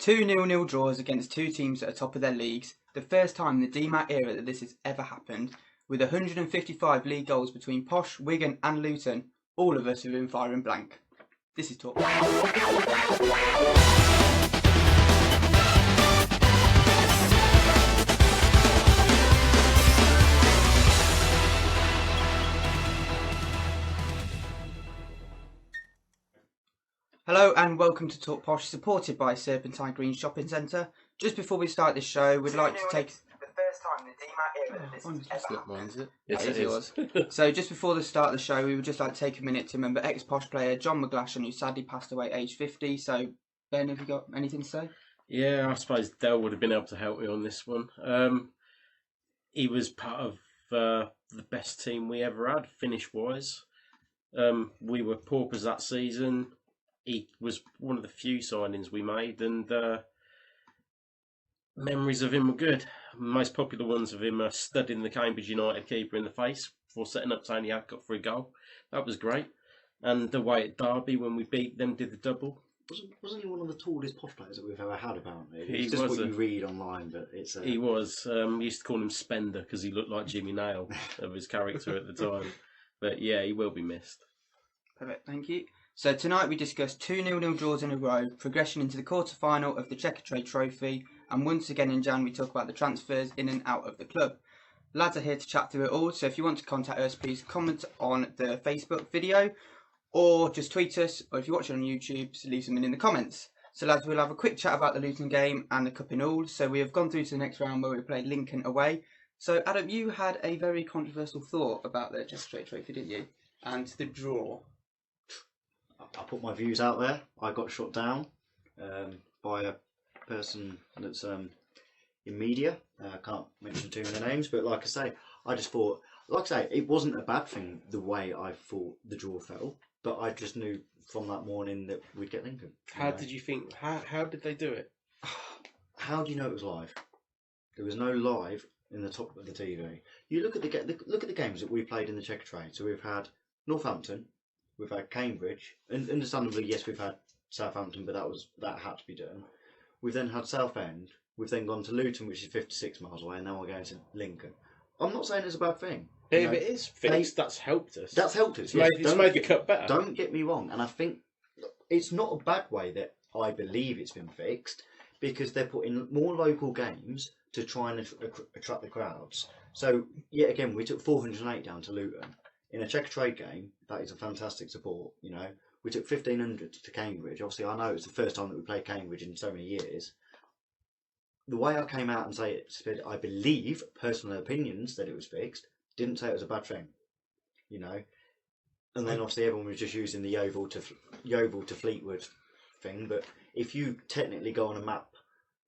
Two 0-0 draws against two teams at the top of their leagues. The first time in the DMAT era that this has ever happened. With 155 league goals between Posh, Wigan and Luton, all of us have been firing blank. This is TalkPosh. Hello and welcome to TalkPosh, supported by Serpentine Green Shopping Centre. Just before we start this show, we'd like to take the first time in the DMAT era this has ever happened. Yes, it is. So just before the start of the show, we would just like to take a minute to remember ex-Posh player John McGlashan, who sadly passed away at age 50. So Ben, have you got anything to say? Yeah, I suppose Dell would have been able to help me on this one. He was part of the best team we ever had, finish-wise. We were paupers that season. He was one of the few signings we made, and memories of him were good. Most popular ones of him are studding the Cambridge United keeper in the face before setting up Tony Adcock for a goal. That was great. And away at Derby when we beat them, did the double. Wasn't he one of the tallest Posh players that we've ever had, apparently? He It's just was what you read online, but it's... He was. We used to call him Spender because he looked like Jimmy Nail of his character at the time. But yeah, he will be missed. Perfect, thank you. So tonight we discussed two 0-0 draws in a row, progression into the quarter-final of the Checker Trade Trophy, and once again in Jan we talk about the transfers in and out of the club. Lads are here to chat through it all, so if you want to contact us, please comment on the Facebook video, or just tweet us, or if you watch it on YouTube, just leave something in the comments. So lads, we'll have a quick chat about the Luton game and the cup in all. So we have gone through to the next round where we played Lincoln away. So Adam, you had a very controversial thought about the Checker Trade Trophy, didn't you? And the draw. I put my views out there. I got shot down by a person that's in media. I can't mention too many names, but like I say, I just thought, like I say, it wasn't a bad thing the way I thought the draw fell, but I just knew from that morning that we'd get Lincoln. How did you think? How did they do it? How do you know it was live? There was no live in the top of the TV. You look at the games that we played in the Checker Trade. So we've had Northampton. We've had Cambridge, and understandably, yes, we've had Southampton, but that had to be done. We've then had Southend. We've then gone to Luton, which is 56 miles away, and now we're going to Lincoln. I'm not saying it's a bad thing. If it is fixed, that's helped us. That's helped us. It's made the cup better. Don't get me wrong, and I think it's not a bad way that I believe it's been fixed, because they're putting more local games to try and attract the crowds. So, yet again, we took 408 down to Luton. In a Checker Trade game, that is a fantastic support, you know. We took 1,500 to Cambridge. Obviously, I know it's the first time that we played Cambridge in so many years. The way I came out and said I believe, personal opinions, that it was fixed, didn't say it was a bad thing, you know. And then obviously everyone was just using the Yeovil to Fleetwood thing. But if you technically go on a map,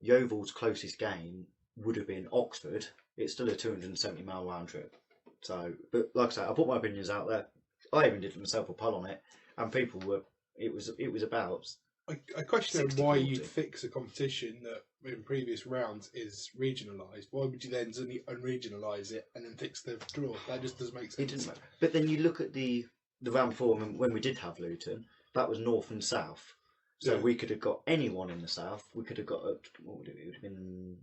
Yeovil's closest game would have been Oxford. It's still a 270-mile round trip. So, but like I say, I put my opinions out there. I even did myself a poll on it, and people were. It was about. I question why 60-40. you'd fix a competition that in previous rounds is regionalised. Why would you then suddenly unregionalise it and then fix the draw? That just doesn't make sense. It didn't matter. But then you look at the round before when we did have Luton. That was north and south, so Yeah. we could have got anyone in the south. We could have got what would it have been?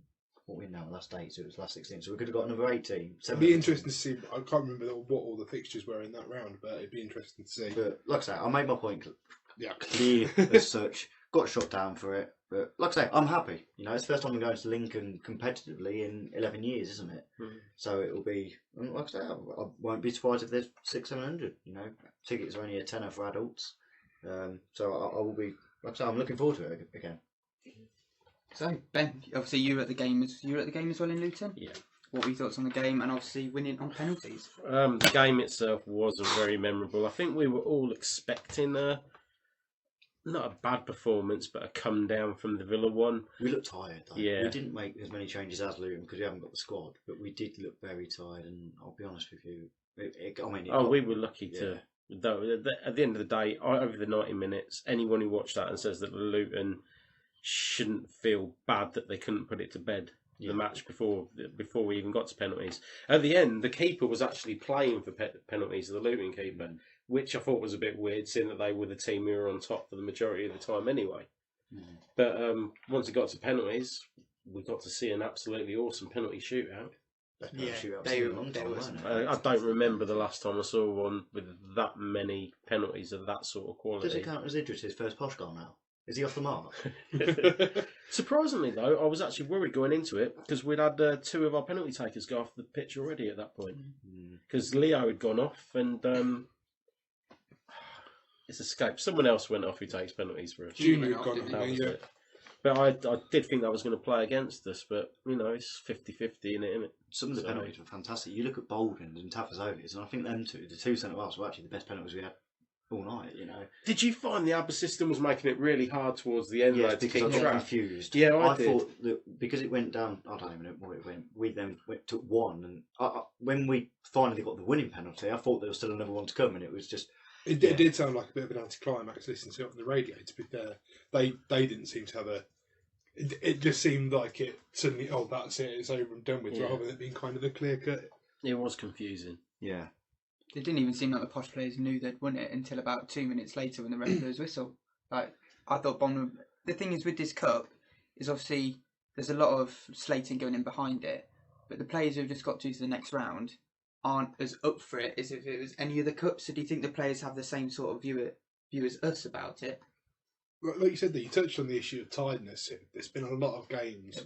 What we now last 8, so it was last 16. So we could have got another 18. It'd be interesting to see. I can't remember what all the fixtures were in that round, but it'd be interesting to see. But like I say, I made my point Yeah. clear as such. Got shot down for it, but like I say, I'm happy. You know, it's the first time I'm going to Lincoln competitively in 11 years, isn't it? Mm. So it will be. Like I say, I won't be surprised if there's 600-700. You know, tickets are only a tenner for adults. So I will be. Like I say, I'm looking forward to it again. So Ben, obviously you were at the game as well in Luton. Yeah. What were your thoughts on the game and obviously winning on penalties? The game itself wasn't very memorable. I think we were all expecting not a bad performance, but a come down from the Villa one. We looked tired, though. Yeah. We didn't make as many changes as Luton because we haven't got the squad, but we did look very tired, and I'll be honest with you, We were lucky to. Though at the end of the day, over the 90 minutes, anyone who watched that and says that Luton shouldn't feel bad that they couldn't put it to bed the match before we even got to penalties. At the end, the keeper was actually playing for penalties, the Luton keeper, which I thought was a bit weird, seeing that they were the team who were on top for the majority of the time anyway. But once it got to penalties, we got to see an absolutely awesome penalty shootout. Best Yeah, penalty shootout they- in a long they time, was- wasn't it? I don't remember the last time I saw one with that many penalties of that sort of quality. Does it count as Idris' first posh goal now? Is he off the mark? Surprisingly, though, I was actually worried going into it because we'd had 2 of our penalty takers go off the pitch already at that point. Because Leo had gone off and it's escaped. Someone else went off who takes penalties for us. Junior off, had didn't gone, That was yeah. it. But I did think that was going to play against us, but it's 50-50 in it, isn't it? Some of the So- penalties were fantastic. You look at Bolden and Tafazolis, and I think them two, the 2 centre halves, were actually the best penalties we had all night. Did you find the ABBA system was making it really hard towards the end Yes, though, to because I keep got track? confused. Yeah, I I did. thought that because it went down, I don't even know what it went. We then took 1, and when we finally got the winning penalty, I thought there was still another one to come, and it was just. It did sound like a bit of an anticlimax listening to it on the radio, to be fair. They didn't seem to have a... It just seemed like it suddenly, that's it, it's over and done with, Yeah. rather than it being kind of a clear cut. It was confusing. Yeah. It didn't even seem like the Posh players knew they'd won it until about 2 minutes later when the ref blew his whistle. Like, I thought Bond... The thing is with this cup is obviously there's a lot of slating going in behind it, but the players who've just got to the next round aren't as up for it as if it was any other cup. So do you think the players have the same sort of view as us about it? Like you said, that you touched on the issue of tiredness. There's been a lot of games,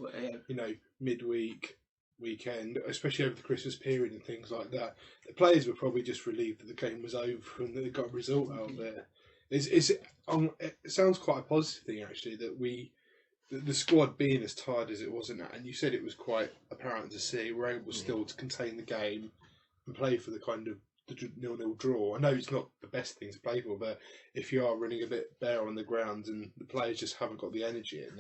midweek, weekend, especially over the Christmas period and things like that. The players were probably just relieved that the game was over and that they got a result out there. It sounds quite a positive thing, actually, that the squad being as tired as it was, and you said it was quite apparent to see, we're able still to contain the game and play for the kind of the 0-0 draw. I know it's not the best thing to play for, but if you are running a bit bare on the ground and the players just haven't got the energy in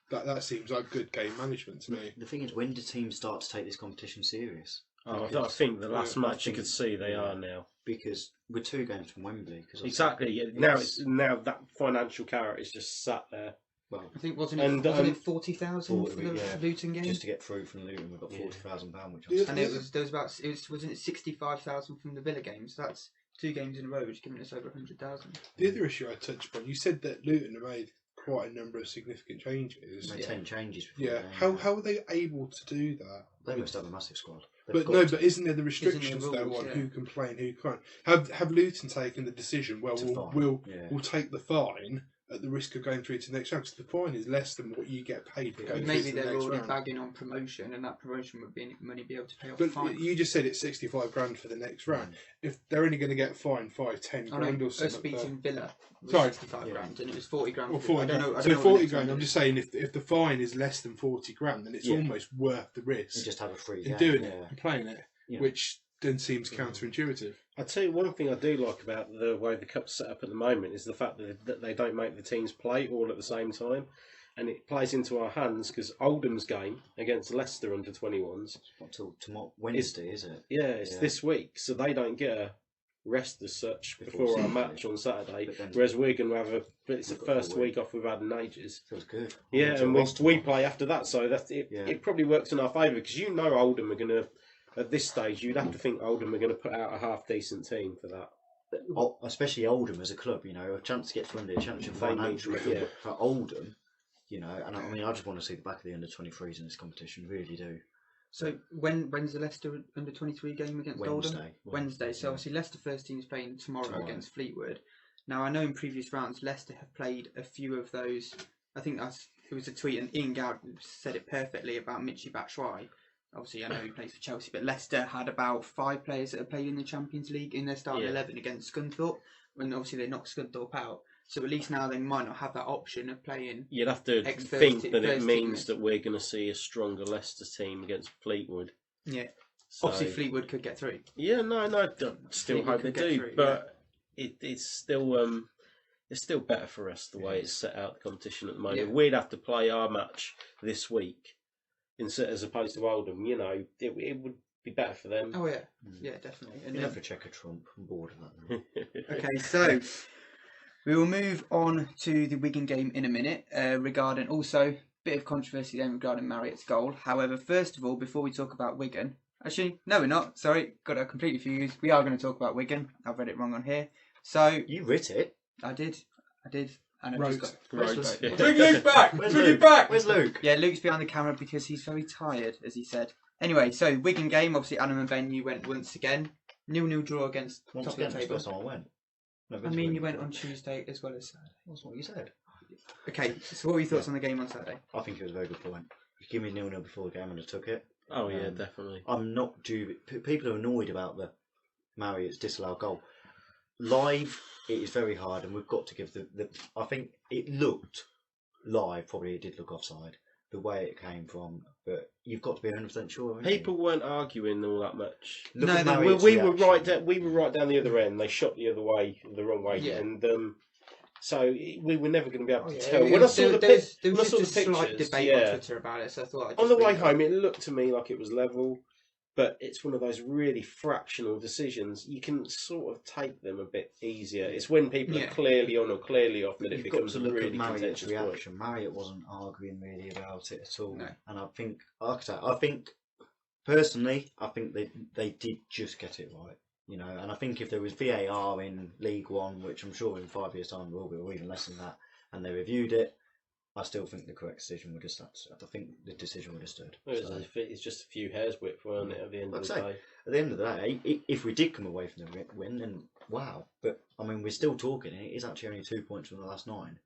that seems like good game management to me. The thing is, when do teams start to take this competition serious? I think the last match you think- could see they are now. Because we're 2 games from Wembley. Exactly. Yeah. Now that financial carrot is just sat there. Well, I think wasn't And, it 40,000 for the yeah. Luton game? just to get through from Luton, we've got £40,000, which Yeah. And wasn't it 65,000 from the Villa game? So that's 2 games in a row, which giving us over 100,000. The other issue I touched upon, you said that Luton have made quite a number of significant changes. made 10 changes. Before Yeah, the game. how are they able to do that? They must have a massive squad. But no, but isn't there the restrictions rules, though on yeah. who can play and who can't? Have Luton taken the decision? Well, To fine, we'll yeah. take the fine at the risk of going through to the next round. Because the fine is less than what you get paid for going Maybe through to they're the next already round. bagging on promotion, and that promotion would be money be able to pay off But the fine. you just said it's 65 grand for the next round. If they're only going to get fined 5-10 I grand know or us something, beating Villa was Sorry. 65 grand, and it was 40 grand. or for- 40 I don't know. grand. I So don't know what 40 the grand. next I'm one just is. saying, if the fine is less than 40 grand, then it's Yeah. almost worth the You risk just have a free in game. doing yeah. it and playing it, Yeah. which then seems counterintuitive. I tell you one thing I do like about the way the cup's set up at the moment is the fact that they don't make the teams play all at the same time, and it plays into our hands because Oldham's game against Leicester under 21s, Not till tomorrow, Wednesday, is it? it's Yeah. this week, so they don't get a rest as such Before before our Saturday. match on Saturday. But then- Whereas we're going to have it's the We've got first a week. week off we've had in ages. Feels good. Yeah, Onto and a roster we match. play after that, so that's it. Yeah. It probably works in our favour because Oldham are going to. At this stage, you'd have to think Oldham are going to put out a half decent team for that. Especially Oldham as a club, a chance to get to Wembley, a championship They financial need- for, yeah. for Oldham, and I mean, I just want to see the back of the under-23s in this competition, really do. So when's the Leicester under 23 game against Oldham? Wednesday. Wednesday. So Yeah. obviously Leicester first team is playing tomorrow Tomorrow. against Fleetwood. Now I know in previous rounds Leicester have played a few of those. I think it was a tweet, and Ian Gowd said it perfectly about Michy Batshuayi. Obviously, I know he plays for Chelsea, but Leicester had about 5 players that have played in the Champions League in their starting Yeah. 11 against Scunthorpe, when obviously they knocked Scunthorpe out. So at least now they might not have that option of playing. You'd have to Ex-first think team- that it first means teamers. that we're going to see a stronger Leicester team against Fleetwood. Yeah. So, Obviously, Fleetwood could get through. yeah, no, I still Fleetwood hope they could get do, through, but it's still better for us the way it's set out the competition at the moment. Yeah. We'd have to play our match this week as opposed to Oldham. It would be better for them. Oh yeah, yeah, definitely. And You then- have to check a trump. I'm bored of that now. Okay, so we will move on to the Wigan game in a minute, regarding also a bit of controversy then regarding Marriott's goal. However, first of all, before we talk about Wigan, actually, no, we're not. Sorry, got to completely confused. We are going to talk about Wigan. I've read it wrong on here. So You writ it. I did. And I've Rote. just got Rote. Rote. Bring Luke back! Where's Bring Luke? him back! Where's Luke? Yeah, Luke's behind the camera because he's very tired, as he said. Anyway, so Wigan game, obviously Adam and Ben, you went once again. 0-0 draw against Once top again, of the that's the table. first time I went. No, I mean, you went on Tuesday as well as Saturday. That's what you said. Okay, so what were your thoughts on the game on Saturday? I think it was a very good point. If you give me 0-0 before the game, I'd have took it. Oh yeah, definitely. I'm not due. People are annoyed about the Marriott's disallowed goal. Live, it is very hard, and we've got to give the. I think it looked live. Probably it did look offside. The way it came from, but you've got to be 100% sure. haven't you? People weren't arguing all that much. Look No, at no, Marriott's We were reaction. right. We were right down the other end. They shot the other way, the wrong way, Yeah. and so we were never going to be able to Oh, yeah, tell. it When I was- saw the there was when I just saw a the slight pictures, debate on yeah, Twitter about it, so I thought I'd on just the way bring it up. home, it looked to me like it was level, but it's one of those really fractional decisions. You can sort of take them a bit easier. It's when people Yeah. are clearly on or clearly off that it You've got becomes to a look really at Marriott's contentious point. reaction. Marriott wasn't arguing really about it at all, No. and I think, like I say, I think personally, I think they did just get it right, you know. And I think if there was VAR in League One, which I'm sure in 5 years' time will be, or even less than that, and they reviewed it, I still think the correct decision would have stood. I think the decision would have stood. So, It's just a few hairs width, weren't it? At the end Like of I the say, day, at the end of the day, if we did come away from the win, then wow. But I mean, we're still talking. It is actually only 2 points from the last 9.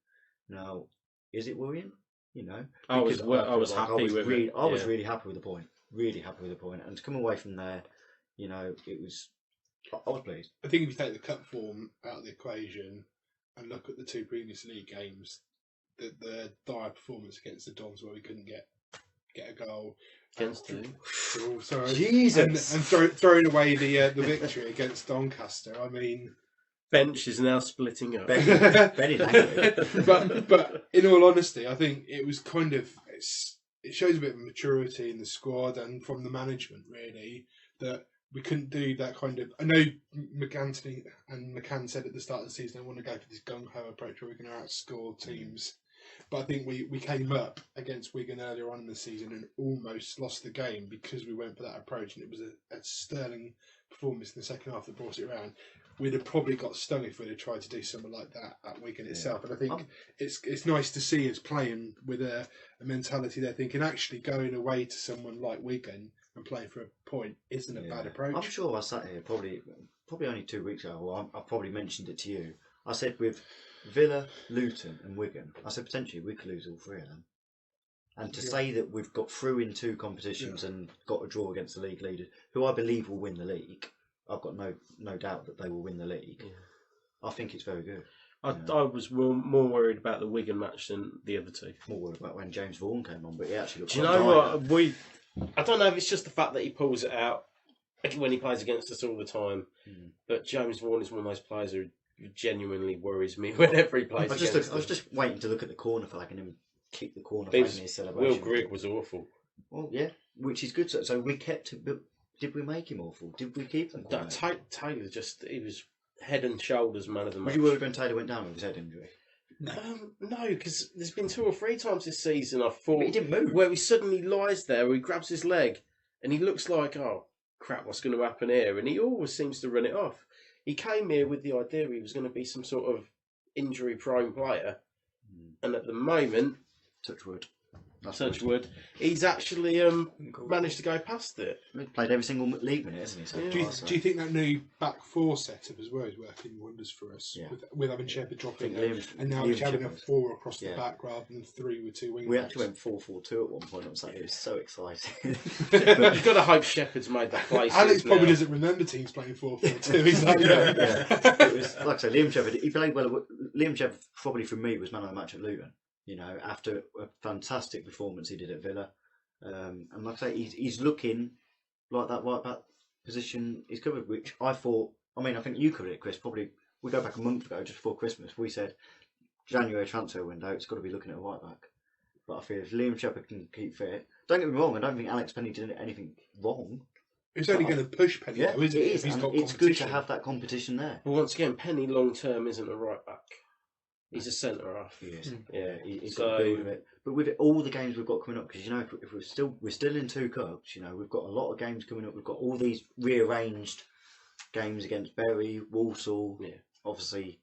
Now, is it worrying? You know, I was Because happy with it. I was yeah. really happy with the point. Really happy with the point, and to come away from there, you know, it was. I was pleased. I think if you take the cup form out of the equation and look at the 2 previous league games, the dire performance against the Dons where we couldn't get a goal Against who? Oh, sorry. Jesus. and throwing away the victory against Doncaster. I mean, Bench is now splitting up. Benny's angry. but in all honesty, I think it was kind of it shows a bit of maturity in the squad and from the management really that we couldn't do that kind of. I know McAnthony and McCann said at the start of the season they want to go for this gung ho approach where we're going to outscore teams. But I think we came up against Wigan earlier on in the season and almost lost the game because we went for that approach, and it was a sterling performance in the second half that brought it around. We'd have probably got stung if we'd have tried to do something like that at Wigan itself. And I think it's nice to see us playing with a mentality there, thinking actually going away to someone like Wigan and playing for a point isn't a bad approach. I'm sure I sat here probably only 2 weeks ago. Or I probably mentioned it to you. I said with Villa, Luton, and Wigan, I said potentially we could lose all 3 of them. And to say that we've got through in 2 competitions and got a draw against the league leaders, who I believe will win the league, I've got no doubt that they will win the league. Yeah. I think it's very good. I was more worried about the Wigan match than the other 2. More worried about when James Vaughan came on, but he actually looked. Do you know what? I don't know if it's just the fact that he pulls it out when he plays against us all the time, but James Vaughan is one of those players who genuinely worries me whenever he plays against us. I was just waiting to look at the corner flag and him kick the corner flag in his celebration. Will Grigg was awful. Well, yeah, which is good. So we kept him, but did we make him awful? Did we keep him? Taylor he was head and shoulders man of the match. Would you worry when Taylor went down with his head injury? No, because there's been 2 or 3 times this season I thought But he didn't move. where he suddenly lies there, where he grabs his leg, and he looks like, oh crap, what's going to happen here? And he always seems to run it off. He came here with the idea he was going to be some sort of injury-prone player, and at the moment, touch wood, he's actually managed to go past it. He's played every single league minute, hasn't he? So Do you think that new back 4 setup as well is working wonders for us? Yeah. With having Shepherd dropping Liam, and now Liam having a Shepherd. 4 across the back rather than 3 with 2 wing We backs. actually went 4-4-2 at one point on Saturday. It was so exciting. You've got to hope Shepherd's made that place. Alex probably now. doesn't remember teams playing 4-4-2. He's like, It was like I say, Liam Shepherd. He played well. Liam Shepherd probably for me was man of the match at Luton. You know, after a fantastic performance he did at Villa, and like I say, he's looking like that right back position is covered. Which I thought. I mean, I think you covered it, Chris. Probably we go back a month ago, just before Christmas. We said January transfer window. It's got to be looking at a right back. But I feel if Liam Shepherd can keep fit, don't get me wrong. I don't think Alex Penny did anything wrong. It's only going to push Penny, though, isn't it? It is. If he's got it's good to have that competition there. But once again, Penny long term isn't a right back. He's a centre half. He is. Yeah. He's got to build with it. But with all the games we've got coming up, because you know, if we're still in 2 cups, you know, we've got a lot of games coming up. We've got all these rearranged games against Bury, Walsall. Yeah. Obviously,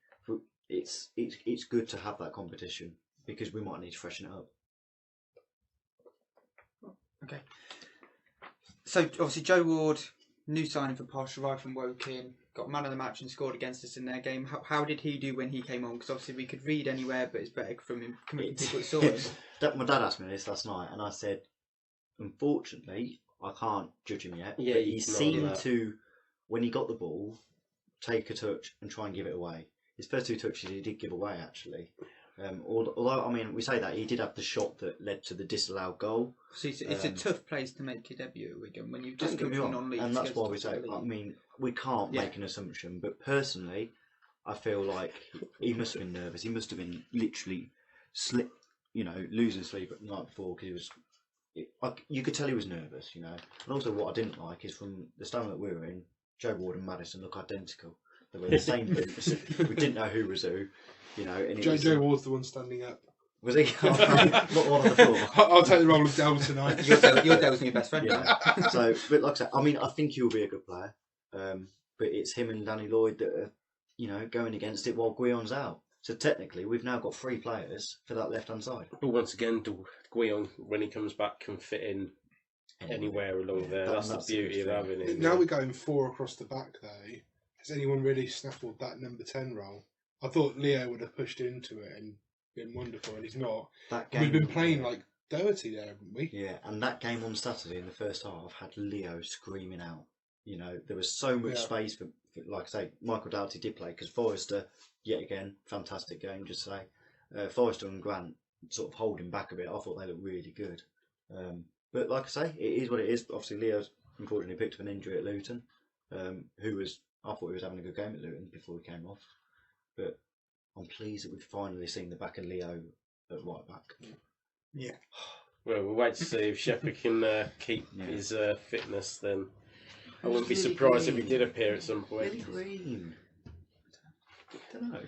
it's good to have that competition because we might need to freshen it up. Okay. So obviously Joe Ward, new signing for Posh, arrived from Woking, got man of the match and scored against us in their game. How did he do when he came on? Because obviously we could read anywhere, but it's better from him coming from people that saw him. My dad asked me this last night, and I said, unfortunately, I can't judge him yet. Yeah, but he seemed to, when he got the ball, take a touch and try and give it away. His first 2 touches he did give away, actually. Although, I mean, we say that, he did have the shot that led to the disallowed goal. So it's a tough place to make your debut at Wigan when you've just Don't get come me from wrong, non-league. and that's why we say, I mean, we can't make an assumption, but personally, I feel like he must have been nervous. He must have been literally losing sleep at the night before because you could tell he was nervous, And also what I didn't like is from the stand that we were in, Joe Ward and Maddison look identical. They were in the same boots. We didn't know who was who, And Joe Ward's the one standing up. Was he? Not one on the floor. I'll take the role of Del tonight. Your Del's my best friend. Yeah. So, but like I said, I mean, I think he'll be a good player. But it's him and Danny Lloyd that are, going against it while Guillon's out. So technically, we've now got 3 players for that left-hand side. But once again, Guillon, when he comes back, can fit in anywhere along there. That's the beauty of having him. Now we're going 4 across the back, though. Has anyone really snaffled that number 10 role? I thought Leo would have pushed into it and been wonderful, and he's not. We've been playing like Doherty there, haven't we? Yeah, and that game on Saturday in the first half had Leo screaming out. There was so much space for, like I say, Michael Doughty did play because Forrester, yet again, fantastic game, just say. Forrester and Grant sort of holding back a bit. I thought they looked really good. But like I say, it is what it is. Obviously, Leo's unfortunately picked up an injury at Luton, I thought he was having a good game at Luton before he came off. But I'm pleased that we've finally seen the back of Leo at right back. Yeah. Well, we'll wait to see if Shepherd can keep his fitness then. I wouldn't be surprised if he did appear at some point. Really green. I don't know.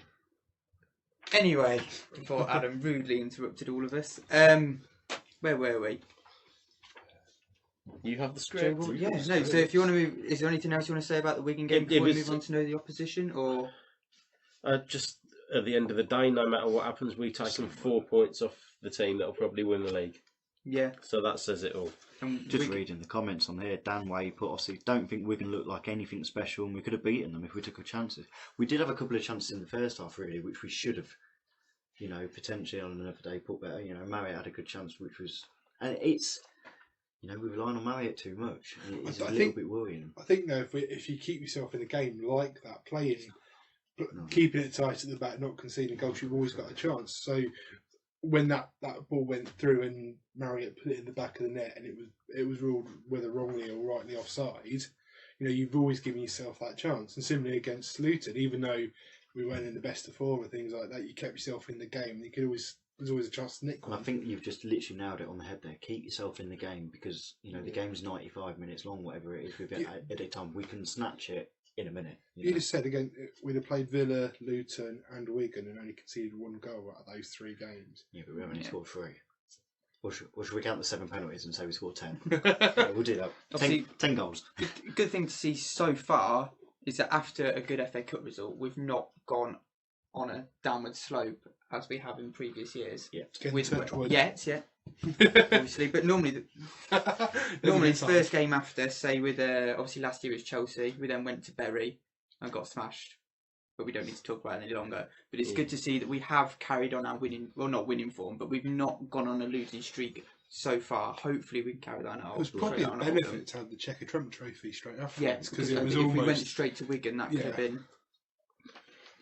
Anyway, before Adam rudely interrupted all of us, where were we? You have the script. Yeah, no. So if you want to move, is there anything else you want to say about the Wigan game before we move on to know the opposition, or just at the end of the day, no matter what happens, we've taken 4 points off the team that'll probably win the league. Yeah. So that says it all. Just reading the comments on here, Dan Way put, obviously, don't think Wigan looked like anything special and we could have beaten them if we took our chances. We did have a couple of chances in the first half, really, which we should have, potentially on another day put better. Marriott had a good chance, which was... And it's... we're relying on Marriott too much. It's a little bit worrying. I think, though, if you keep yourself in a game like that, playing, keeping it tight at the back, not conceding goals, you've always got a chance. So when that ball went through and Marriott put it in the back of the net and it was ruled whether wrongly or rightly offside, you've always given yourself that chance. And similarly against Luton, even though we weren't in the best of 4 and things like that, you kept yourself in the game. There's always a chance to nick one. And I think you've just literally nailed it on the head there. Keep yourself in the game because the game's 95 minutes long, whatever it is. At a time, we can snatch it in a minute. You just said again, we'd have played Villa, Luton, and Wigan, and only conceded 1 goal out of those 3 games. Yeah, but we only scored 3. Or should we count the 7 penalties and say we scored 10? We'll do that. 10 goals. Good thing to see so far is that after a good FA Cup result, we've not gone on a downward slope as we have in previous years. Yeah, obviously. But normally, the first game after, say with obviously last year was Chelsea, we then went to Bury and got smashed. But we don't need to talk about it any longer. But it's good to see that we have carried on our not winning form, but we've not gone on a losing streak so far. Hopefully we can carry that out. It was probably a benefit to have the Checker Trump trophy straight after. Yeah, because if we went straight to Wigan, that could have been.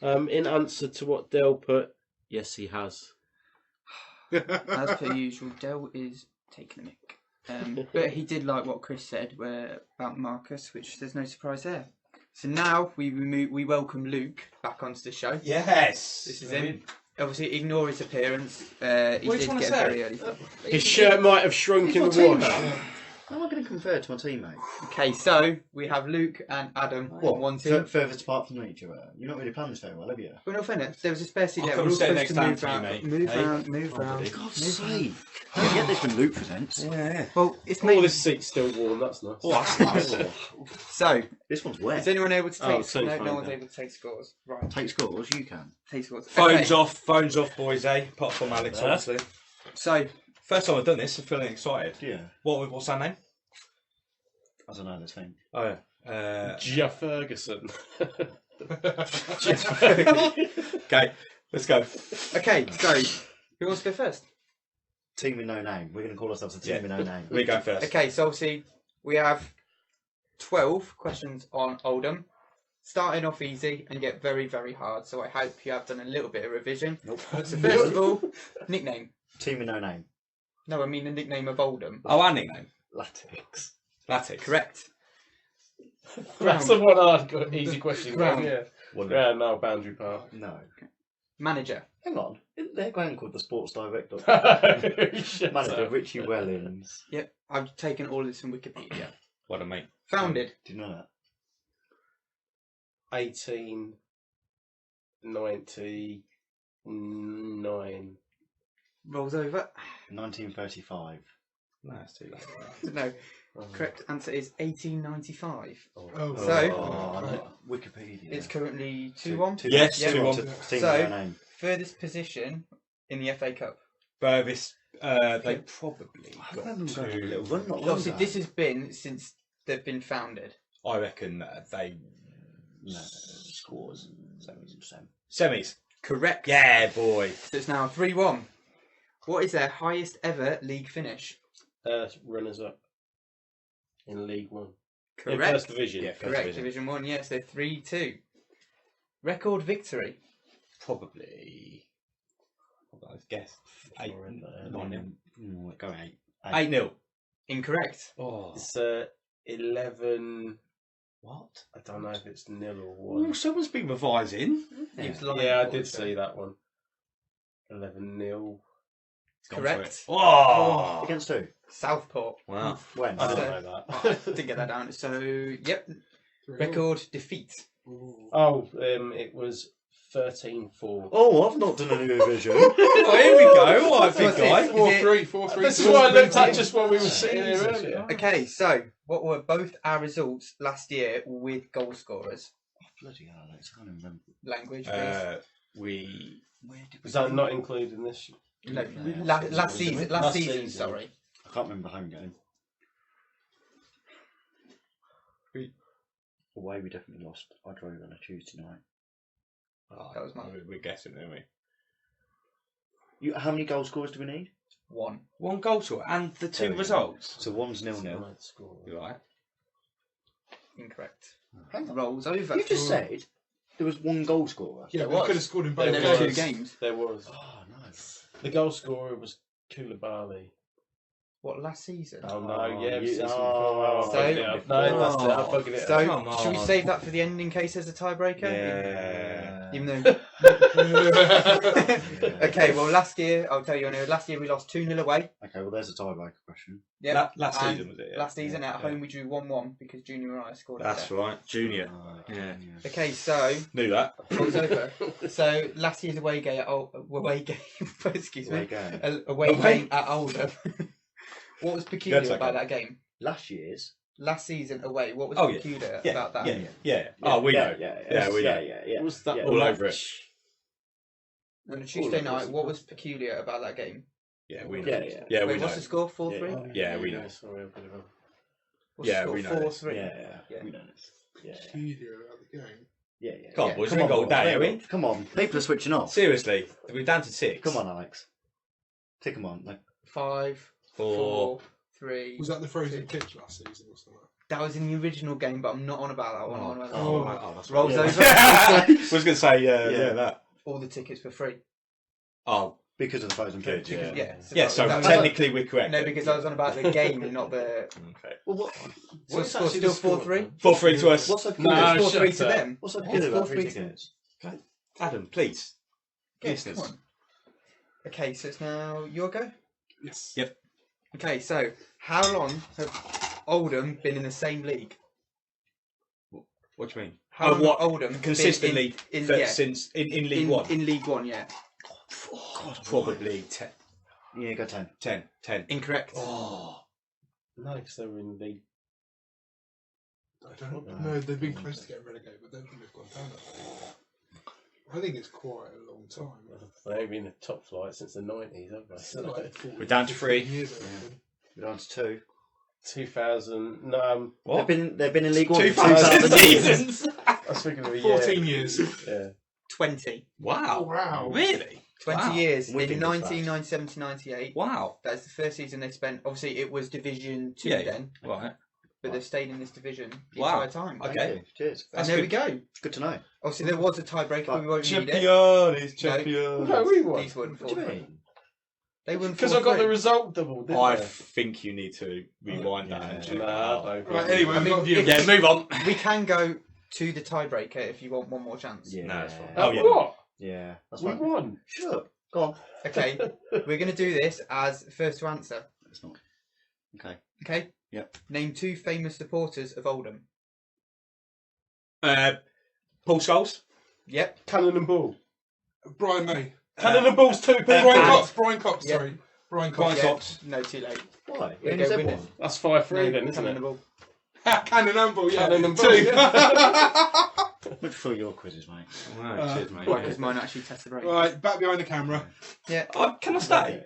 In answer to what Dale put, yes, he has. As per usual, Dale is taking a mick. But he did like what Chris said about Marcus, which there's no surprise there. So now we welcome Luke back onto the show. Yes, this is him. Obviously, ignore his appearance. He did get very early. His shirt might have shrunk in the wash. How am I going to compare to my teammate? Okay, so we have Luke and Adam on one team. Furthest apart from each other. You're not really planning this very well, have you? Well, no fairness, there was a spare seat I there. couldn't We're all stand supposed to next move time to you, round, mate. move Hey? round, move Oh, round. buddy. God's move sake. round. You get this from Luke presents. Yeah. Well, it's Oh, me. this seat's still warm. That's nice. Oh, that's nice. So, This one's wet. is anyone able to take? so no, fine no one's then. able to take scores. Right, Take scores, you can. take scores. Phones Okay, off, boys, eh? Apart from Alex, Yeah. obviously. So, First time I've done this, I'm feeling excited. Yeah. What's our name? I don't know this thing. Oh, yeah. Gia Ferguson. Okay, let's go. okay, so who wants to go first? Team with no name. We're going to call ourselves a team Yeah. with no name. We go first. Okay, so obviously we have 12 questions on Oldham, starting off easy and get very, very hard. So I hope you have done a little bit of revision. Nope. So first of all, nickname. Team with no name. No, I mean the nickname of Oldham. Oh, our nickname? Latex. Latex. Correct. That's the one hard, easy question. Ground. Yeah. Well, Ground, no, Boundary Park. no. Manager. Hang on. Isn't their ground called the Sports Director? Shut Manager up. Richie Wellens. Yep, I've taken all of this from Wikipedia. What a mate. Founded. Do you know that? 1899. Rolls over. 1935. No, it's too late. No, correct answer is 1895. Oh, So- Wikipedia. It's currently 2-1. Yes, Yeah. 2-1. Team So- with no name. Furthest position in the FA Cup. Furthest, they probably I got remember going on a to, little run not long Obviously, ago. this has been since they've been founded. I reckon they... No, scores. Same. Semis. Correct. Yeah, boy. So it's now 3-1. What is their highest ever league finish? Runners up in League One. In Correct. First Division. Yeah, first Correct. division. Division 1, yes, they're 3-2. Record victory. Probably... I'd guess 8, 9-0. Go 8. 8-0. Incorrect. Oh. It's 11. What? I don't know if it's nil or Oh, 1. someone's been revising. He was lying Yeah, I before, did so- see that one. 11-0. Correct. Oh! Against who? Southport. Wow. When? I So- didn't know I that. didn't get that down. So, yep. Record defeat. Oh, it was 13-4. Oh, I've not done any revision. Oh, here we go. All right, big What's this? guy. Is it- 4-3. This is what I looked at just when we were sitting here Jesus, earlier. Okay, so what were both our results last year with goal scorers? Bloody hell, Alex, I can't even remember. Language, please. We... Where did we Was that do not it? included in this? No, Yeah. last season. Last Last season. season. Sorry. I can't remember home game. Away, we definitely lost. I drove on a Tuesday night. Oh, That was mine. We're guessing, aren't we? How many goal scorers do we need? 1. One goal score and the There 2 we go. results. So one's 0-0. Night score. You right? Incorrect. Hang on. Rolls over. You just said there was one goal scorer. Yeah, There but was. we could have scored in There both And there were was. 2 games. There was. Oh no. The goal scorer was Koulibaly. What, last season? Oh no, Oh, yeah, you- season oh, before. I'm so- bugging it up. No, that's it. I'm Oh. bugging it So, up. Come should we on. save that for the end in case there's a tiebreaker? Yeah. Even though. Okay, well, last year, I'll tell you anyway, last year we lost 2-0 away. Okay, well there's a tiebreaker question. Yep. Last And season, was it? Yeah. Last season at Yeah. home we drew 1-1 because Junior and I scored. That's there. right. Junior. Okay, Yeah. Okay, so Knew that. rolls over. So last year's away game, excuse Away me, game. away game at Oldham. What was peculiar That's okay. about that game? Last year's. Last season away, what was Oh, yeah. peculiar Yeah. about that? Yeah. Oh, we know. Yeah, we know. Yeah. Was that Yeah. All over it. On a Tuesday night, what was peculiar about that game? Yeah, we know. Yeah. Yeah, we Wait, know. what's the score? 4-3? Yeah, we know. Sorry, I'm a bit of a... What's Yeah, the score? we know this. 4-3. Yeah. We know this. Yeah. Peculiar about the game. Yeah. Come on, Yeah. boys. Come We've on, got all boys, day, are we? Come on, people are switching off. Seriously. We're down to 6. Come on, Alex. Tick them on. Like, 5, 4. 4, 3. Was that the frozen pitch last season or something? That was in the original game, but I'm not on about that one. I'm on about Oh. Oh, that's Rolls Yeah. over. I was going to say, yeah, that. All the tickets for free. Oh, because of the frozen Good, pitch. yeah. Yeah. yeah, so that was- technically we're correct. No, then. because I was on about the game, not the. Okay. Well, what? So What is score actually still the score? 4-3. 4-3 to us. What's so No, peculiar? It's 4-3 shut to up. them. What's so It's peculiar about 4-3 free to them. tickets? Adam, please. Yeah, Listeners. come on. Okay, so it's now your go. Yes. Yep. Okay, so how long have Oldham been in the same league? What do you mean? How long have Oldham consistently been in since in League One? In League One, yeah. God, probably 10. Yeah, go 10. 10. Incorrect. Oh. No, because they were in the. I don't know. They've been close to getting relegated, but I don't think they've gone down that way. I think it's quite a long time. They've been in the top flight since the 90s, haven't they? It's like 40, We're down to 3. 15 years, I reckon. We're down to 2. 2000. No, What? They've been in League One. 2000 seasons. I was thinking of a 14 years. Yeah. 20. Wow. Wow. Really? 20 Wow. years. We In think it's 1997 to 98. Wow. That's the first season they spent. Obviously, it was Division 2 Yeah, then, Right. but they've stayed in this division the Wow. entire time. Okay. Thank you. Cheers. And That's there good. we go. It's good to know. Obviously, there was a tiebreaker, but we won't need it. Champions, champions. No, we won. These won What do you 4-3. mean? They won 4-3. Because I got the result double, didn't I I? think you need to rewind that and check it No, out. Right, anyway, I we've mean, got viewers. Yeah, move on. We can go to the tiebreaker if you want one more chance. Yeah. No, it's fine. Oh, yeah. what? Yeah. That's We fine. won. Sure. Go on. Okay, we're going to do this as first to answer. It's not. Okay. Okay? Yep. Name 2 famous supporters of Oldham. Paul Scholes. Yep. Cannon and Ball. Brian May. Cannon and Ball's 2 Brian people. Cox. Brian Cox, Yeah. sorry. Brian Brian Cox. Yeah. Cox. No, too late. Why? Yeah, You go only said win one. it. That's 5-3 then, isn't Cannon it? and Ball. Cannon and Ball, yeah. Cannon and Ball. Much for your quizzes, mate. Wow, cheers, mate. Right, because mine actually tested right. Right, back behind the camera. Yeah. Can I stay?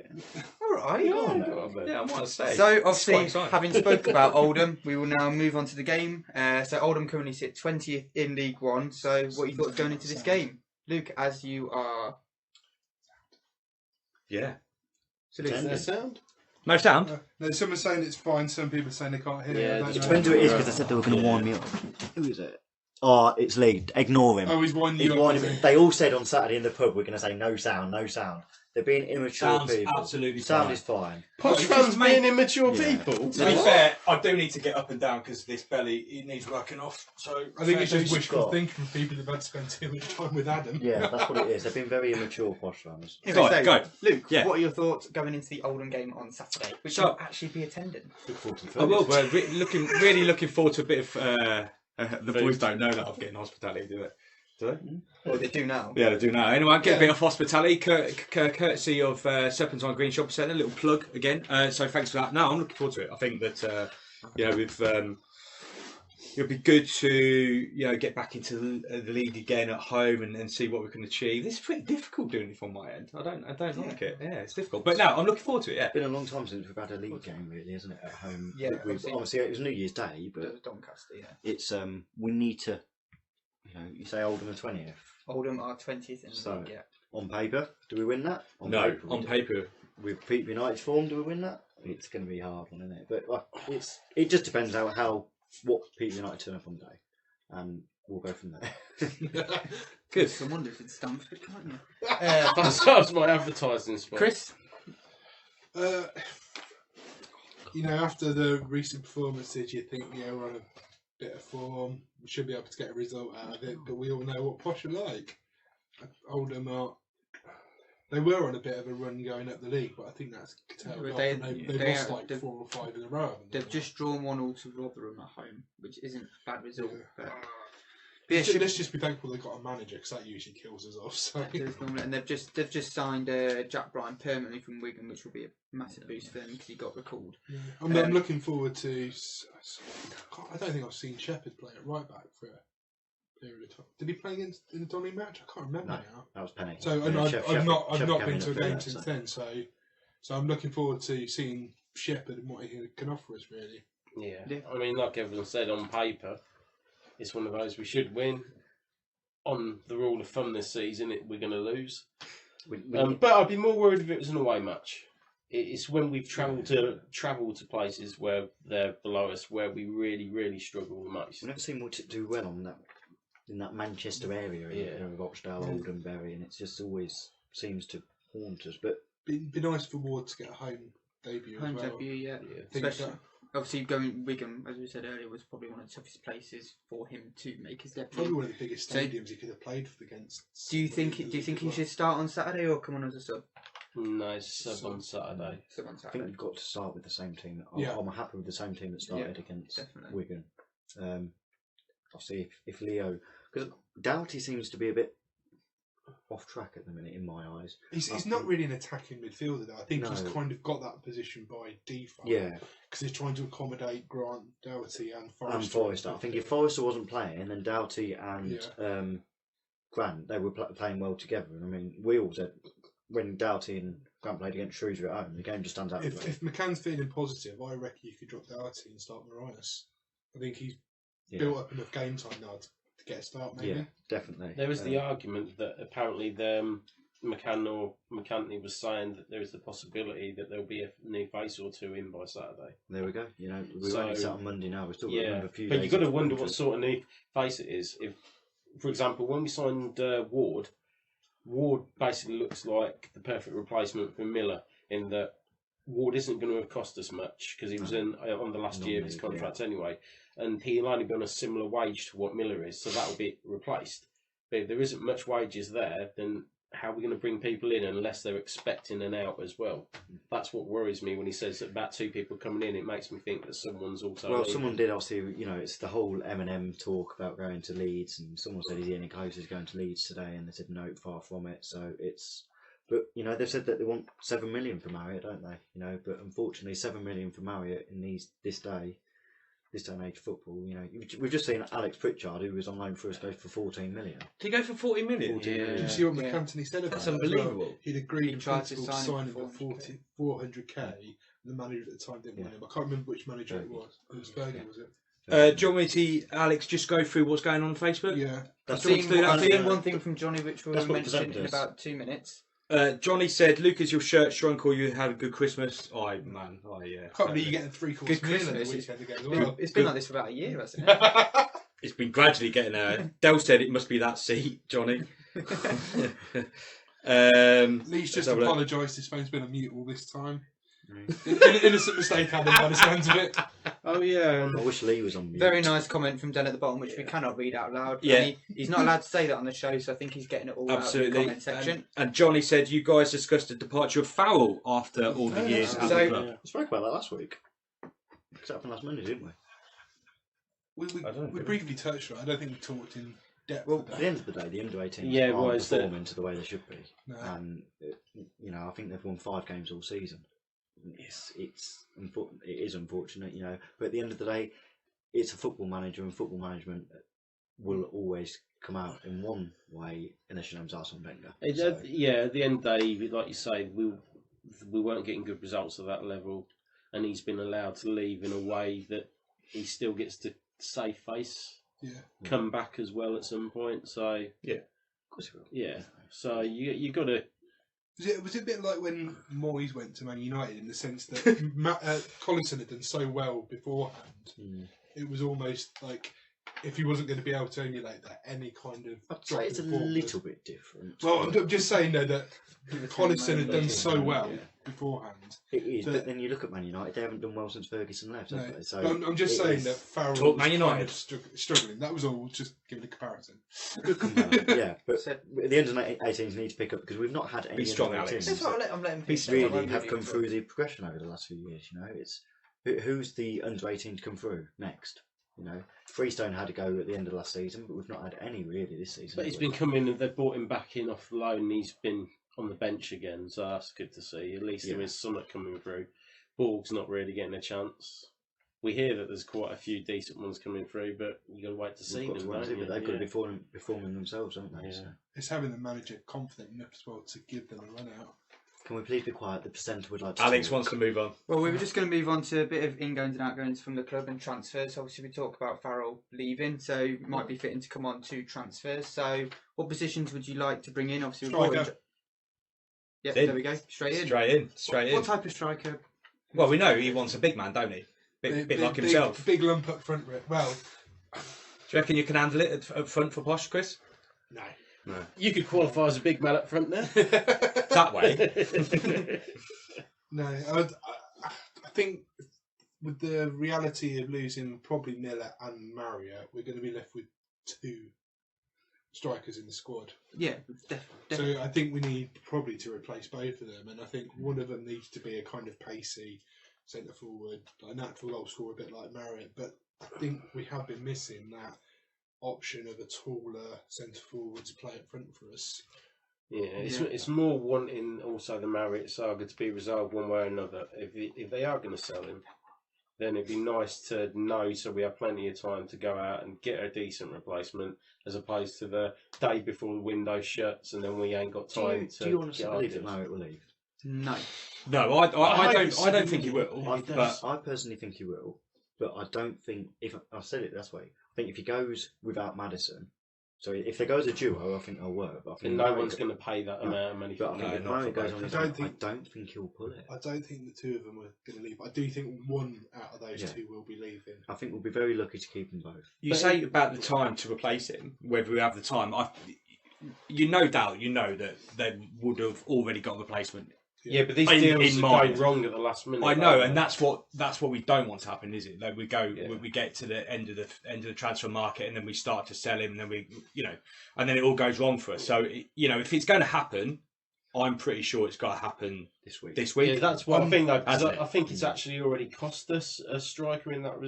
Alright. Go on, then. Yeah, I might stay. So, It's quite obviously, exciting. having spoke about Oldham, we will now move on to the game. So, Oldham currently sit 20th in League One. So, what you thought of going into this game? Luke, as you are... Yeah. So, Luke, Is there sound? No sound? No, someone's saying it's fine, some people are saying they can't hear. Yeah, I don't it It know. depends who it is because they said they were going to wind me up. Who is it? Oh, it's Lee. Ignore him. Oh, he's winding He's you up. winding is me. he? They all said on Saturday in the pub we're going to say no sound, no sound. They're being immature Sounds people. absolutely Sound fine. is fine. Posh It's fans just being mate- immature Yeah. people. To be fair, I do need to get up and down because this belly it needs working off. So I think it's just Who's wishful got- thinking from people who've had to spend too much time with Adam. Yeah, that's what it is. They've been very immature Posh fans. Anyway, Go on, so, go. Luke, Yeah. what are your thoughts going into the Oldham game on Saturday, which So- you'll actually be attending? Look forward to the I will. furnace. We're really looking forward to a bit of. The boys don't know that I'm getting hospitality, do they? Do they? Well, they do now. Yeah, they do now. Anyway, get Yeah. a bit of hospitality, courtesy of Serpentine Green Shopping Centre. A little plug again. So thanks for that. No, I'm looking forward to it. I think that we've. It'll be good to get back into the league again at home and see what we can achieve. This is pretty difficult doing it from my end. I don't like it. Yeah, it's difficult. But no, I'm looking forward to it. Yeah. It's been a long time since we've had a league game, really, isn't it? At home. Yeah, Obviously it was New Year's Day, but It was Doncaster, yeah. it's we need to. You say Oldham the 20th. Oldham are 20th in the So- league, yeah. On paper, do we win that? No, paper, we on do. paper. With Pete United's form, do we win that? It's going to be a hard one, isn't it? But it just depends how what Pete United turn up on the day, and we'll go from there. Good. Someone lives in Stamford, can't you? That's my advertising spot. Chris? After the recent performances, you think, yeah, we're on a bit of form. We should be able to get a result out of it, but we all know what Posh are like. Oldham they were on a bit of a run going up the league, but I think that's tailed off. They- And they've they lost are- like they've- 4 or 5 in a row. haven't they? They've just drawn 1-1 to Rotherham at home, which isn't a bad result. Yeah. But yeah, Let's just be thankful they got a manager because that usually kills us off. So. and they've just signed Jack Bryan permanently from Wigan, which will be a massive boost for them because he got recalled. Yeah. I'm looking forward to. I don't think I've seen Shepherd play at right back for a period of time. Did he play in the Donny match? I can't remember No. now. That was Penny. So and Yeah, I've not Shep been came in to a at game Villa, since so- then. So I'm looking forward to seeing Shepherd and what he can offer us. Really. Yeah. I mean, like everyone said, on paper, it's one of those we should win. On the rule of thumb this season, we're going to lose. But I'd be more worried if it was an away match. It's when we've travelled to places where they're below us where we really, really struggle the most. We've never seen Wood do well in that Manchester area, of Rochdale, Oldham, Bury, and it just always seems to haunt us. But Be nice for Ward to get a home debut Home as well. debut, yeah. Think Especially, that- obviously, going Wigan, as we said earlier, was probably one of the toughest places for him to make his Probably debut. one of the biggest So- stadiums he could have played against. Do you think he should start on Saturday or come on as a sub? No, it's sub on Saturday. I think you've got to start with the same team. Yeah. I'm happy with the same team that started against definitely. Wigan. I'll see if Leo, because Doughty seems to be a bit off track at the minute in my eyes. He's not really an attacking midfielder though. I think he's No. kind of got that position by default. Yeah, Because he's trying to accommodate Grant, Doughty and Forrester. and Forrester. I think if Forrester wasn't playing, then Doughty and Grant, they were playing well together. And I mean, we all said when Doughty and Grant played against Shrewsbury at home, the game just stands out. If McCann's feeling positive, I reckon you could drop Doughty and start Marias. I think he's built up enough game time now to get a start, maybe. Yeah, definitely. There was the argument that apparently McCanty was saying that there is the possibility that there'll be a new face or two in by Saturday. There we go. You know, we've only sat on Monday now. We're still got another few but days. you've got to wonder what sort of new face it is. If, for example, when we signed Ward basically looks like the perfect replacement for Miller in that Ward isn't going to have cost us much because he was on the last year of his contract anyway, and he'll only be on a similar wage to what Miller is, so that will be replaced. But if there isn't much wages there, then how are we going to bring people in unless they're expecting an out as well? That's what worries me when he says that about 2 people coming in. It makes me think that someone's also. Well, someone did obviously. You know, it's the whole Eminem talk about going to Leeds, and someone said, "Is he any closer to going to Leeds today?" And they said, "No, far from it." So it's. But you know, they've said that they want 7 million for Marriott, don't they? You know, but unfortunately, 7 million for Marriott in this day and age football. You know, we've just seen Alex Pritchard, who was on loan for us, go for 14 million. Did he go for 40 million? 14 million. Did you see what McCanty said about That's that as well? unbelievable. He'd agreed He in tried to principle to sign him sign him for at 400k. And the manager at the time didn't want him. I can't remember which manager it was. It was Fergie, was it? Do you want me to, Alex, just go through what's going on Facebook? Yeah. That's Do you want to do that? I've seen one thing from Johnny which we'll That's what mention in presenters. about 2 minutes. Johnny said, Lucas, your shirt shrunk or you had a good Christmas. Oh, man. Oh, yeah. Can't believe you're getting 3-course Good meal at Christmas. the weekend again as well. It's been like this for about a year, hasn't it? It's been gradually getting there. Del said it must be that seat, Johnny. Lee's just have a look. apologised. His phone's been on mute all this time. Innocent mistake, Adam, by the sounds of it. Oh yeah. I wish Lee was on mute. Very nice comment from Den at the bottom, which we cannot read out loud. Yeah. And he's not allowed to say that on the show, so I think he's getting it all out in the Absolutely. comment section. And Johnny said, you guys discussed the departure of Farrell after all the years at So- the club. We spoke about that last week. Because that happened last Monday, didn't we? We briefly touched on it. I don't think we talked in depth. Well, about at the end of the day, the under-18s Yeah, aren't well, it's the- performing to the way they should be. No. And, you know, I think they've won 5 games all season. It is unfortunate, you know. But at the end of the day, it's a football manager, and football management will always come out in one way unless your name's Arsene Wenger. Yeah, at the end of the day, like you say, we weren't getting good results at that level, and he's been allowed to leave in a way that he still gets to save face, come back as well at some point. So Of course he will. yeah, so you got to. Was it a bit like when Moyes went to Man United in the sense that Collinson had done so well beforehand? It was almost like if he wasn't going to be able to emulate that, any kind of. I'd say it's a little bit different. Well, I'm just saying though that Collinson had done United, so well yeah. beforehand. It is, that- but then you look at Man United; they haven't done well since Ferguson left, have No, they? So I'm just it saying is- that Farrell Talk was Man kind United. of struggling. That was all. Just giving a comparison. Good comeback, yeah, but at the end of the 18s, need to pick up because we've not had any. Be strong, under-18s Alex. That's what I'm letting people really have come through the progression over the last few years. You know, it's who's the under-18 to come through next. You know, Freestone had to go at the end of last season, but we've not had any really this season. But he's been coming, and they've brought him back in off loan. And he's been on the bench again, so that's good to see. At least there is something coming through. Borg's not really getting a chance. We hear that there's quite a few decent ones coming through, but you got to wait to see them. But don't you? they've got to be performing themselves, haven't they? Yeah. So. It's having the manager confident enough as well to give them a run out. Can we please be quiet? The presenter would like to. Alex talk. wants to move on. Well, we were just going to move on to a bit of ingoings and outgoings from the club and transfers. Obviously, we talk about Farrell leaving, so it might be fitting to come on to transfers. So, what positions would you like to bring in? Obviously, we've brought in... Striker. Yeah, In. there we go. Straight in. Straight in. What type of striker? Well, we know he wants a big man, don't he? Bit like himself. Big lump up front. Well, Do you reckon you can handle it up front for Posh, Chris? no. You could qualify as a big man up front there. That way. No, I think with the reality of losing probably Miller and Mario, we're going to be left with 2 strikers in the squad. Yeah, So I think we need probably to replace both of them, and I think one of them needs to be a kind of pacey centre forward, a natural goal scorer, a bit like Marriott. But I think we have been missing that option of a taller centre forward to play up front for us. Yeah, it's more wanting also the Marriott saga to be resolved one way or another. If they are going to sell him, then it'd be nice to know so we have plenty of time to go out and get a decent replacement, as opposed to the day before the window shuts and then we ain't got time to. Do you honestly believe that Marriott will leave? No. No, I don't think he will. I personally think he will, but I don't think if I said it this way. I think if he goes without Madison, so if there goes a duo, I think they'll work. But I think no one's going to pay that amount of money for but I think if Marriott goes on his own, I don't think he'll pull it. I don't think the two of them are going to leave. I do think one out of those two will be leaving. I think we'll be very lucky to keep them both. You say about the time to replace him, whether we have the time. No doubt, that they would have already got a replacement. Yeah, but these deals go wrong at the last minute. I know, and that's what we don't want to happen, is it? Like we get to the end of the transfer market, and then we start to sell him, and then and then it all goes wrong for us. So if it's going to happen, I'm pretty sure it's got to happen this week. Yeah, that's what I think, though. Because I think it's actually already cost us a striker in that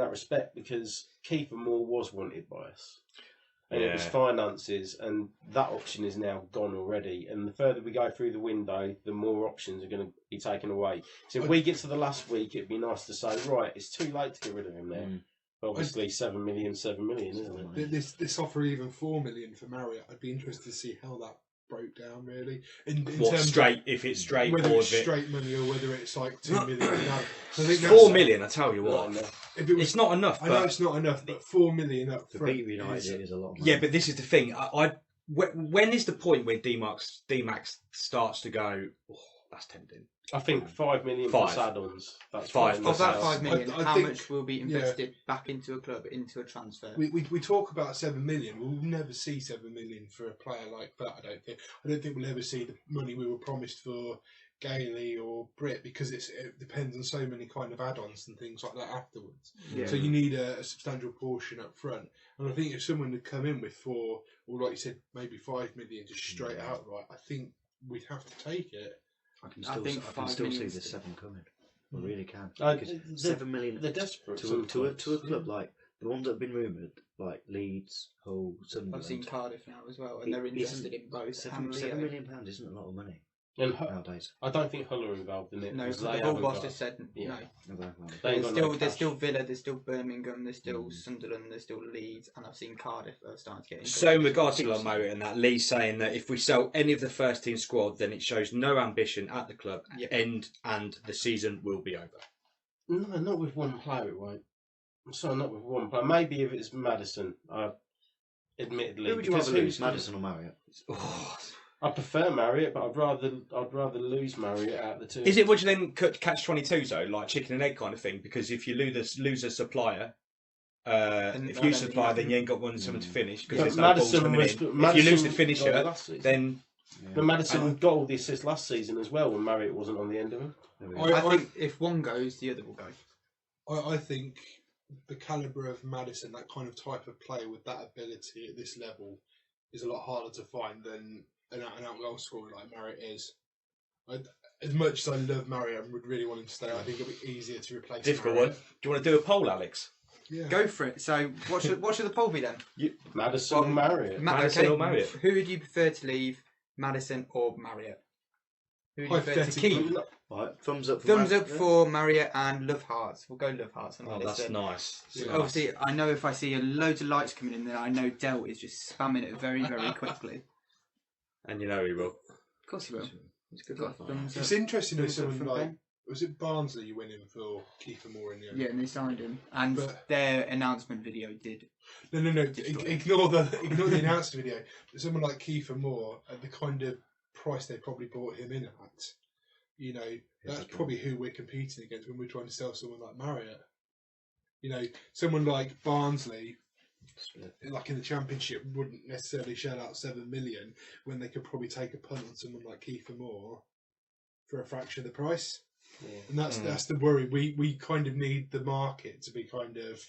respect, because Kiefer Moore was wanted by us. And it was finances, and that option is now gone already. And the further we go through the window, the more options are going to be taken away. So if we get to the last week, it'd be nice to say, right, it's too late to get rid of him now. Obviously, 7 million, isn't it? This offer even 4 million for Marriott. I'd be interested to see how that broke down, really. If it's straight, whether it's straight money or whether it's like 2 million. I think 4 million. I tell you what, it's not enough. I know it's not enough, but 4 million up front. For United is a lot of money. Yeah, but this is the thing. When is the point where D-Max starts to go? Oh, that's tempting. I think 5 million plus add-ons. That's 5. Of that 5 million, how much will be invested back into a club, into a transfer? We talk about 7 million. We'll never see 7 million for a player like that. I don't think we'll ever see the money we were promised for Gailey or Britt, because it depends on so many kind of add-ons and things like that afterwards. Yeah. So you need a substantial portion up front. And I think if someone had come in with 4, or like you said, maybe 5 million just straight outright, I think we'd have to take it. I can still see the 7 coming. I really can. 7 million. They're desperate to a club like the ones that have been rumoured, like Leeds, Hull, Sunderland. I've seen Cardiff now as well, and they're interested in both. £7 million isn't a lot of money. And nowadays, I don't think Hull are involved in it. No, the Hull boss has said no. There's still Villa, there's still Birmingham, there's still Sunderland, there's still Leeds, and I've seen Cardiff are starting to get into. So in regards to Marriott and that, Lee's saying that if we sell any of the first team squad, then it shows no ambition at the club, and the season will be over. No, not with one player, it won't. I'm sorry, not with one player. Maybe if it's Madison, admittedly. Who would you rather lose, Madison or Marriott? I prefer Marriott, but I'd rather lose Marriott out of the two. Is it would you then catch 22s though, like chicken and egg kind of thing? Because if you lose a supplier, if you supply, then you ain't got someone to finish. Because Madison if you lose the finisher, then. But Madison got all the assists last season as well when Marriott wasn't on the end of him. I think if one goes, the other will go. I think the calibre of Madison, that kind of type of player with that ability at this level, is a lot harder to find than an out goal scorer like Marriott is. As much as I love Marriott and would really want him to stay, I think it'll be easier to replace. Difficult one. Do you want to do a poll, Alex? Yeah. Go for it. So, what should the poll be then? Madison or Marriott? Madison or Marriott? Who would you prefer to leave, Madison or Marriott? Who would you prefer to keep? Right, thumbs up for Marriott, and love hearts. We'll go love hearts. Oh, that's nice. Obviously, I know if I see loads of lights coming in there, I know Del is just spamming it very, very quickly. And you know he will. Of course he will. It's interesting with someone like, was it Barnsley you went in for Kiefer Moore in the end? Yeah, and they signed him. And their announcement video did. No. Ignore the announcement video. But someone like Kiefer Moore, at the kind of price they probably bought him in at, that's probably who we're competing against when we're trying to sell someone like Marriott. Someone like Barnsley, like in the Championship, wouldn't necessarily shell out 7 million when they could probably take a punt on someone like Kiefer Moore for a fraction of the price. Yeah. And that's the worry. We kind of need the market to be kind of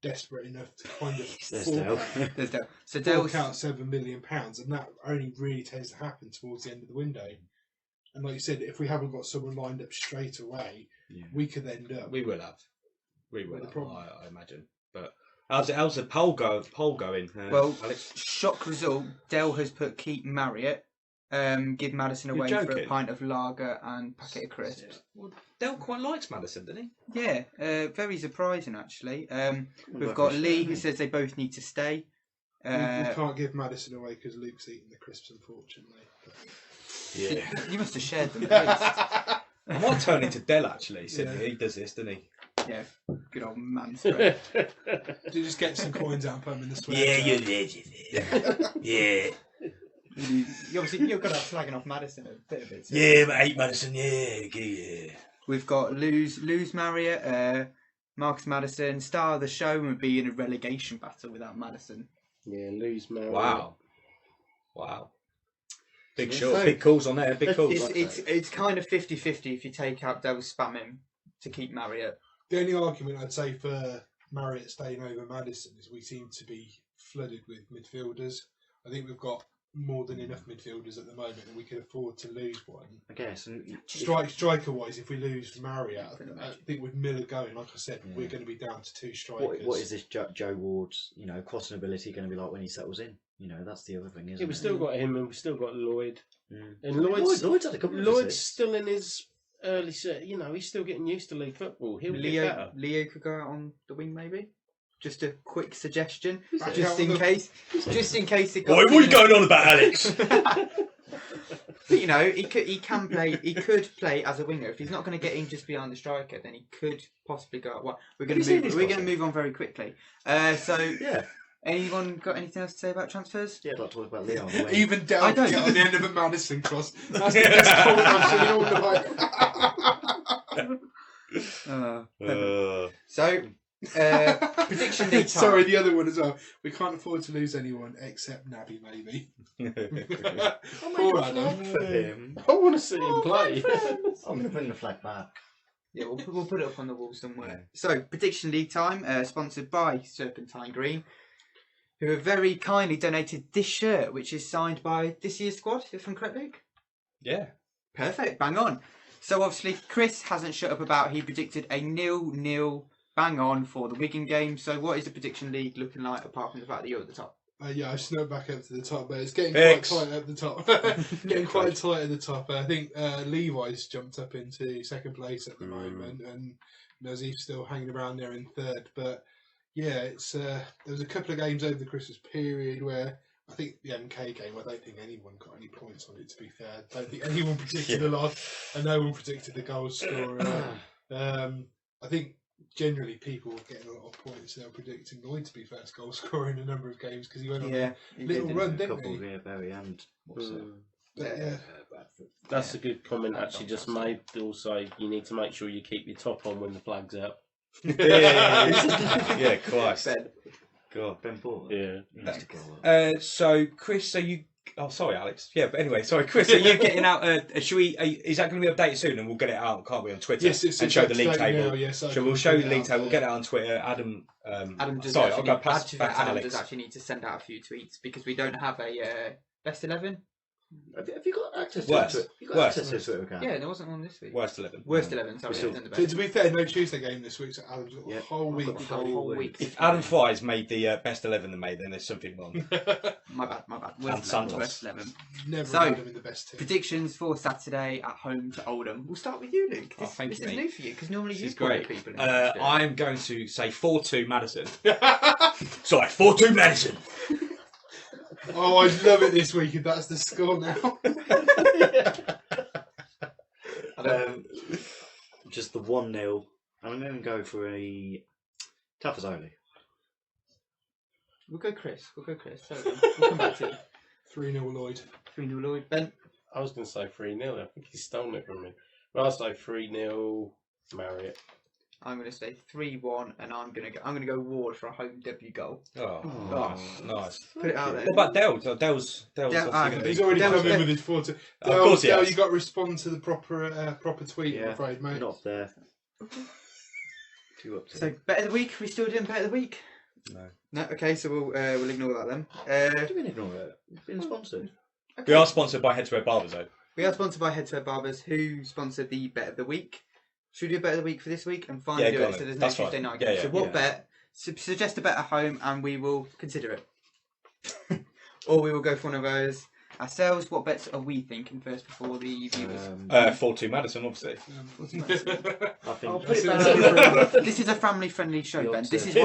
desperate enough to kind of There's Dale. There's Dale. So Dale's fork out £7 million, and that only really tends to happen towards the end of the window. And like you said, if we haven't got someone lined up straight away, we could end up. We will have. We will With the have, problem. I imagine. But how's the poll going? well, Alex? shock result. Dale has put keep Marriott, give Madison You're away for a joking? pint of lager and packet of crisps. Well, Dale quite likes Madison, doesn't he? Yeah, very surprising actually. We've got Lee who says they both need to stay. We can't give Madison away because Luke's eating the crisps, unfortunately. Yeah. You must have shared them at least. I might turn into Dell actually. He does this, doesn't he? Yeah, good old man spread. Do you just get some coins out and put them in the sweat? Yeah. You've got to slagging off Madison a bit. Yeah, mate, Madison, yeah. We've got lose Marriott, Marcus Madison, star of the show, and would be in a relegation battle without Madison. Yeah, lose Mary. Wow. Big Yeah, shot, so- big calls on there, big calls. It's kind of 50-50 if you take out Dale spamming to keep Marriott. The only argument I'd say for Marriott staying over Madison is we seem to be flooded with midfielders. I think we've got more than enough midfielders at the moment, and we can afford to lose one. I guess. And Striker wise, if we lose Marriott, I think with Miller going, like I said, we're going to be down to 2 strikers. what is this Joe Ward's, crossing ability going to be like when he settles in? That's the other thing, isn't it? We've still got him, and we've still got Lloyd. Mm. And Lloyd's had a couple of Lloyd's assists. still in his early set. He's still getting used to league football. He'll get better. Leo could go out on the wing, maybe. Just a quick suggestion, that? just in case it Boy, got. what are you going on about, Alex? But he can play. He could play as a winger. If he's not going to get in just behind the striker, then he could possibly go. Well, we're going to move on very quickly. Yeah. Anyone got anything else to say about transfers? Yeah, I'd like to talk about Leon. Wayne. Even I Dale don't. get on the end of a Madison cross. That's the best comment I've seen all the So, prediction league time. Sorry, the other one as well. We can't afford to lose anyone except Naby, maybe. Poor Adam. For him. I want to see him play. I'm going to bring the flag back. Yeah, we'll put it up on the wall somewhere. So, prediction league time, sponsored by Serpentine Green, who have very kindly donated this shirt, which is signed by this year's squad, if I'm correct, Luke? Yeah. Perfect, bang on. So, obviously, Chris hasn't shut up about he predicted a 0-0 bang on for the Wigan game. So, what is the prediction league looking like, apart from the fact that you're at the top? Yeah, I snuck back up to the top, but it's getting Fix. quite tight at the top. Getting quite tight at the top. I think Levi's jumped up into second place at the moment, and Nazif's still hanging around there in third. But yeah, it's there was a couple of games over the Christmas period where I think the MK game, I don't think anyone got any points on it, to be fair. I don't think anyone predicted a loss, and no one predicted the goal scorer. I think generally people were getting a lot of points. They were predicting Lloyd to be first goal scorer in a number of games because he went on a little run, A didn't couple he? via Berry and what's it? But, yeah. That's a good comment actually just made. Also, you need to make sure you keep your top on when the flag's out. Yeah, Christ. God. Ben Porter. Yeah. He used to go up. So, Chris, so you... Oh, sorry, Alex. Yeah, but anyway, sorry, Chris, are you getting out... should we... is that going to be updated soon? And we'll get it out, can't we, on Twitter? Yes, it's and show the league up to date table. now, yes, I So can we'll show put the it league out table. We'll there. get it on Twitter. Adam... Adam does sorry, I'll actually go need, back to Adam Alex. does actually need to send out a few tweets because we don't have a best 11. Have you got access Worse. to it? You got Worse. access to a Twitter account? Yeah, there wasn't one this week. Worst 11. Worst 11, sorry. Still- I didn't To be fair, no Tuesday game this week, so Adam's got Yeah. the whole I've week. got the the whole week. If Adam Fry's made the best 11 they made, then there's something wrong. My bad. And Worst Santos. 11, worst 11. Never So, had him in the best team. Predictions for Saturday at home to Oldham. We'll start with you, Luke. Oh, thank This you, is mate. new for you because normally This you is call great. people. I'm going to say 4-2 Madison. Sorry, 4-2 Madison. Oh, I'd love it this week if that's the score now. Just the 1-0. I'm going to go for a Tafazoli. We'll go Chris. So, we'll come back to it. 3-0 Lloyd. 3-0 Lloyd. Ben. I was going to say 3-0. I think he's stolen it from me. But I'll say 3-0 Marriott. I'm going to say 3-1, and I'm going to go Ward for a home debut goal. Oh, Oh. nice. Put it out there. What about Dale? Dale's Dale- obviously going to He's be... already That come was in good. with his 4-2. Of course he has. You got to respond to the proper tweet, I'm afraid, mate. Not there. Two up to So, better the week. We still doing better the week? No. Okay, so we'll ignore that then. What do you mean ignore it? It's been sponsored. Okay. We are sponsored by Head to Head Barbers, though. We are sponsored by Head to Head Barbers, who sponsored the Bet of the Week. Should we do a Bet of the Week for this week and finally do go it on so then. there's no That's Tuesday fine. night Yeah, game? yeah, So what yeah. bet? Suggest a bet at home and we will consider it. Or we will go for one of those ourselves. What bets are we thinking first before the viewers? 4-2 Madison, obviously. I think. I'll put it back. This is a family-friendly show, Ben. This is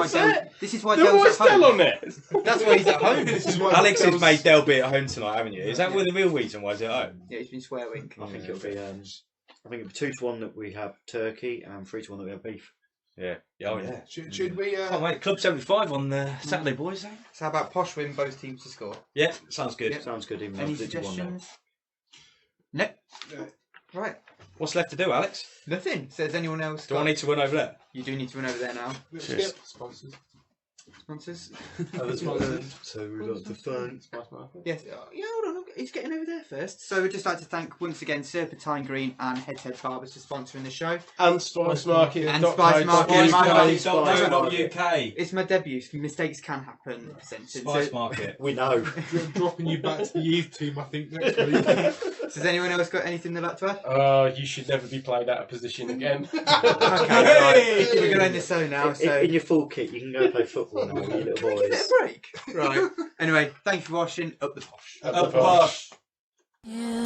why There Dale's was at home. Dell on it. That's why he's at home. This is why Alex has Dale's- made Dale be at home tonight, haven't you? Is that the real reason why he's at home? Yeah, he's been swearing. I think it'll be. I think it'll be 2-1 that we have turkey and 3-1 that we have beef. Yeah. Oh, yeah. Should we? Oh, mate, Club 75 on Saturday, boys. Eh? So how about Posh win both teams to score? Yeah, sounds good. Yeah. Sounds good. Even Any though it's 2-1 now. suggestions? No. No. Right. What's left to do, Alex? Nothing. So does anyone else? Do I need to run over there? You do need to run over there now. Let's Cheers. get sponsors. Sponsors. So we got the phone. Yes. Yeah. Hold on. He's getting over there first. So we'd just like to thank once again Serpentine Green and Head to Head Barbers for sponsoring the show. And Spice Market. And Spice Market. UK. It's my debut. So mistakes can happen. Spice Market. We know. Dropping you back to the youth team, I think, next week. So has anyone else got anything they'd like to add? You should never be played out of position again. Okay, right. We're going to end the show now. So In your full kit, you can go play football now with your little Get a boys. break. Right. Anyway, thank you for watching. Up the Posh. Up the Posh. You